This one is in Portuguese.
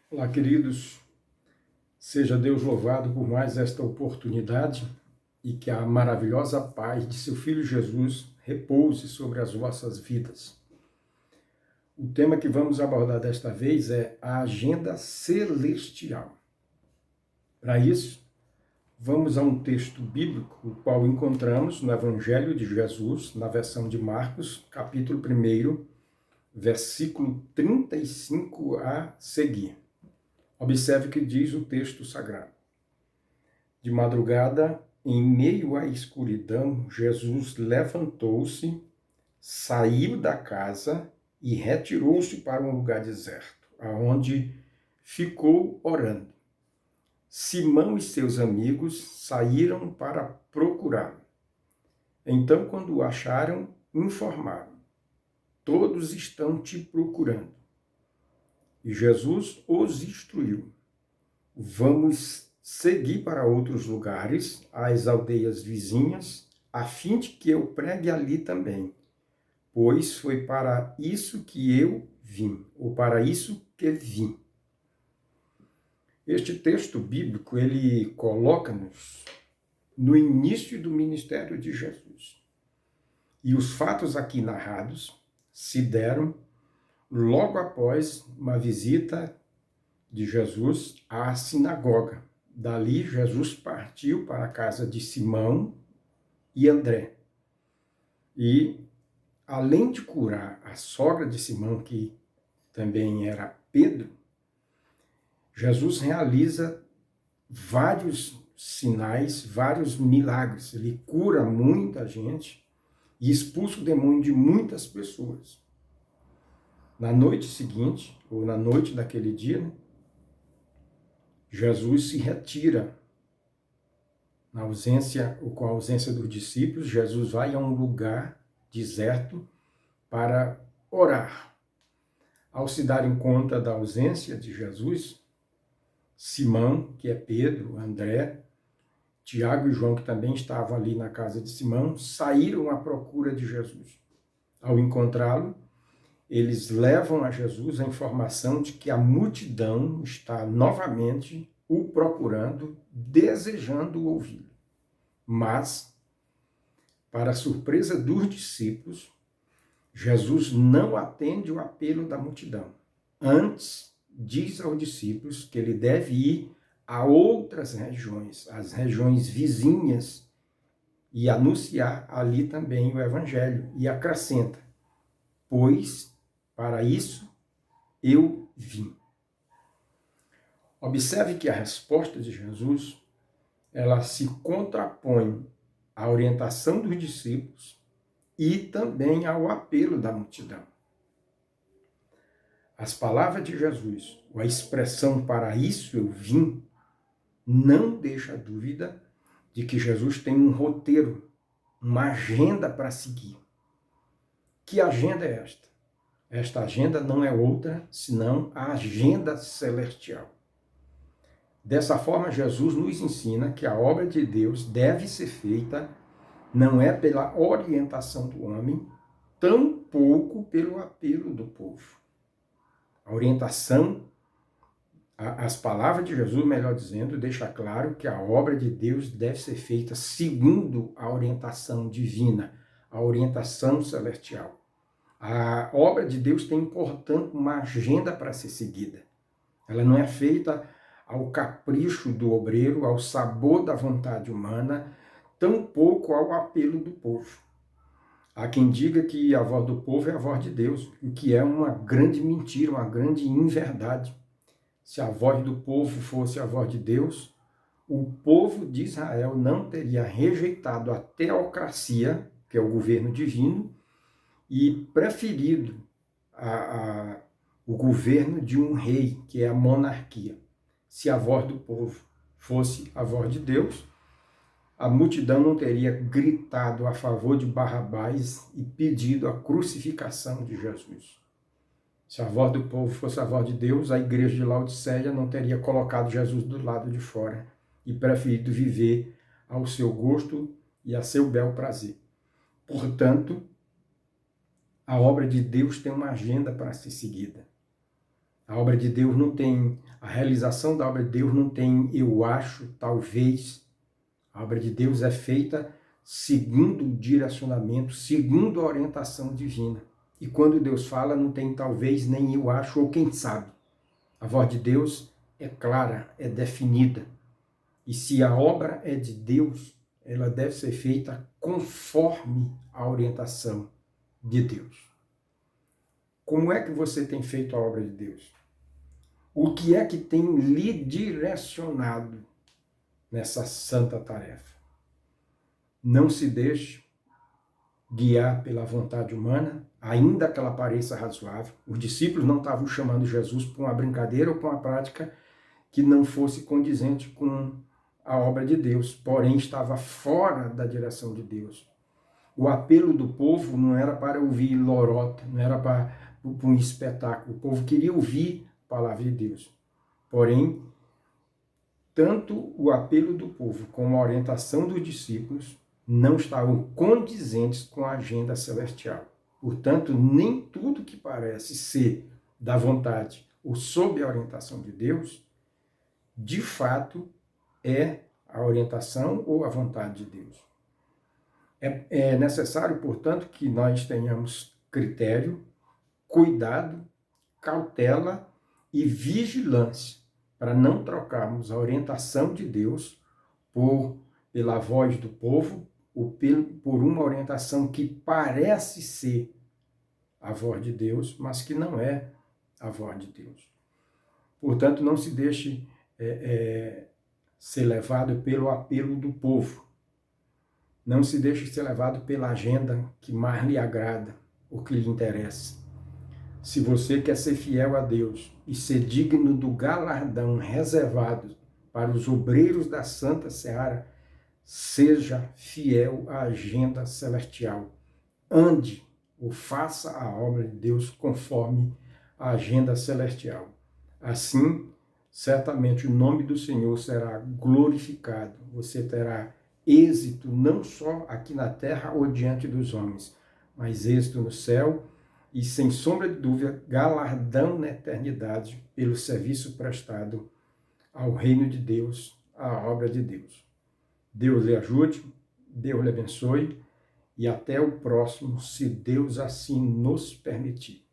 Olá, queridos. Seja Deus louvado por mais esta oportunidade e que a maravilhosa paz de seu Filho Jesus repouse sobre as vossas vidas. O tema que vamos abordar desta vez é a agenda celestial. Para isso, vamos a um texto bíblico, o qual encontramos no Evangelho de Jesus, na versão de Marcos, capítulo 1, versículo 35 a seguir. Observe o que diz o texto sagrado. De madrugada, em meio à escuridão, Jesus levantou-se, saiu da casa e retirou-se para um lugar deserto, aonde ficou orando. Simão e seus amigos saíram para procurá-lo. Então, quando o acharam, informaram: todos estão te procurando. E Jesus os instruiu: vamos seguir para outros lugares, às aldeias vizinhas, a fim de que eu pregue ali também, pois foi para isso que eu vim, ou para isso que vim. Este texto bíblico, ele coloca-nos no início do ministério de Jesus. E os fatos aqui narrados se deram logo após uma visita de Jesus à sinagoga. Dali, Jesus partiu para a casa de Simão e André. E, além de curar a sogra de Simão, que também era Pedro, Jesus realiza vários sinais, vários milagres. Ele cura muita gente e expulsa o demônio de muitas pessoas. Na noite seguinte, ou na noite daquele dia, Jesus se retira. Na ausência, ou com a ausência dos discípulos, Jesus vai a um lugar deserto para orar. Ao se darem conta da ausência de Jesus, Simão, que é Pedro, André, Tiago e João, que também estavam ali na casa de Simão, saíram à procura de Jesus. Ao encontrá-lo, eles levam a Jesus a informação de que a multidão está novamente o procurando, desejando ouvi-lo. Mas, para a surpresa dos discípulos, Jesus não atende o apelo da multidão. Antes, diz aos discípulos que ele deve ir a outras regiões, as regiões vizinhas, e anunciar ali também o evangelho. E acrescenta: pois para isso eu vim. Observe que a resposta de Jesus, ela se contrapõe à orientação dos discípulos e também ao apelo da multidão. As palavras de Jesus, ou a expressão "para isso eu vim", não deixa dúvida de que Jesus tem um roteiro, uma agenda para seguir. Que agenda é esta? Esta agenda não é outra senão a agenda celestial. Dessa forma, Jesus nos ensina que a obra de Deus deve ser feita não é pela orientação do homem, tampouco pelo apelo do povo. A orientação, as palavras de Jesus, melhor dizendo, deixa claro que a obra de Deus deve ser feita segundo a orientação divina, a orientação celestial. A obra de Deus tem, portanto, uma agenda para ser seguida. Ela não é feita ao capricho do obreiro, ao sabor da vontade humana, tampouco ao apelo do povo. Há quem diga que a voz do povo é a voz de Deus, o que é uma grande mentira, uma grande inverdade. Se a voz do povo fosse a voz de Deus, o povo de Israel não teria rejeitado a teocracia, que é o governo divino, e preferido o governo de um rei, que é a monarquia. Se a voz do povo fosse a voz de Deus, a multidão não teria gritado a favor de Barrabás e pedido a crucificação de Jesus. Se a voz do povo fosse a voz de Deus, a igreja de Laodiceia não teria colocado Jesus do lado de fora e preferido viver ao seu gosto e a seu bel prazer. Portanto, a obra de Deus tem uma agenda para ser seguida. A obra de Deus não tem A realização da obra de Deus não tem eu acho, talvez. A obra de Deus é feita segundo o direcionamento, segundo a orientação divina. E quando Deus fala, não tem talvez, nem eu acho, ou quem sabe. A voz de Deus é clara, é definida. E se a obra é de Deus, ela deve ser feita conforme a orientação de Deus. Como é que você tem feito a obra de Deus? O que é que tem lhe direcionado nessa santa tarefa? Não se deixe guiar pela vontade humana, ainda que ela pareça razoável. Os discípulos não estavam chamando Jesus para uma brincadeira ou para uma prática que não fosse condizente com a obra de Deus, porém estava fora da direção de Deus. O apelo do povo não era para ouvir lorota, não era para um espetáculo. O povo queria ouvir a palavra de Deus. Porém, tanto o apelo do povo como a orientação dos discípulos não estavam condizentes com a agenda celestial. Portanto, nem tudo que parece ser da vontade ou sob a orientação de Deus, de fato, é a orientação ou a vontade de Deus. É necessário, portanto, que nós tenhamos critério, cuidado, cautela e vigilância para não trocarmos a orientação de Deus pela voz do povo ou por uma orientação que parece ser a voz de Deus, mas que não é a voz de Deus. Portanto, não se deixe ser levado pelo apelo do povo. Não se deixe ser levado pela agenda que mais lhe agrada ou que lhe interessa. Se você quer ser fiel a Deus e ser digno do galardão reservado para os obreiros da Santa Seara, seja fiel à agenda celestial. Ande ou faça a obra de Deus conforme a agenda celestial. Assim, certamente o nome do Senhor será glorificado. Você terá êxito não só aqui na terra ou diante dos homens, mas êxito no céu e, sem sombra de dúvida, galardão na eternidade pelo serviço prestado ao reino de Deus, à obra de Deus. Deus lhe ajude, Deus lhe abençoe e até o próximo, se Deus assim nos permitir.